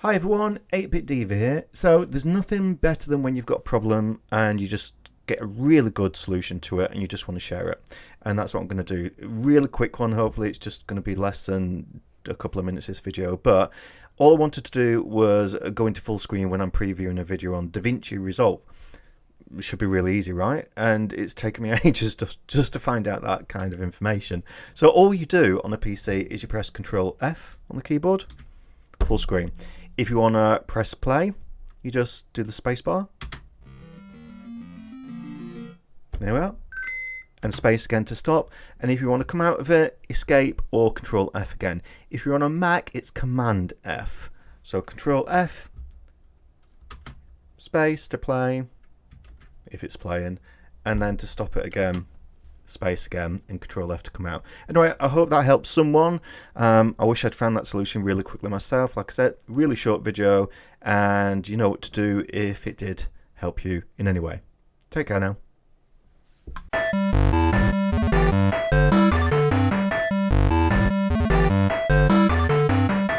Hi everyone, 8-Bit Diva here. So there's nothing better than when you've got a problem and you just get a really good solution to it and you just want to share it. And that's what I'm going to do. Really quick one, hopefully it's just going to be less than a couple of minutes this video. But all I wanted to do was go into full screen when I'm previewing a video on Davinci Resolve. It should be really easy, right? And it's taken me ages just to find out that kind of information. So all you do on a PC is you press Control F on the keyboard, full screen. If you want to press play, you just do the space bar. There we are. And space again to stop. And if you want to come out of it, escape or Control F again. If you're on a Mac, it's Command F. So Control F, space to play, if it's playing, and then to stop it again, space again, and Control F to come out. Anyway, I hope that helps someone. I wish I'd found that solution really quickly myself. Like I said, really short video, and you know what to do if it did help you in any way. Take care now.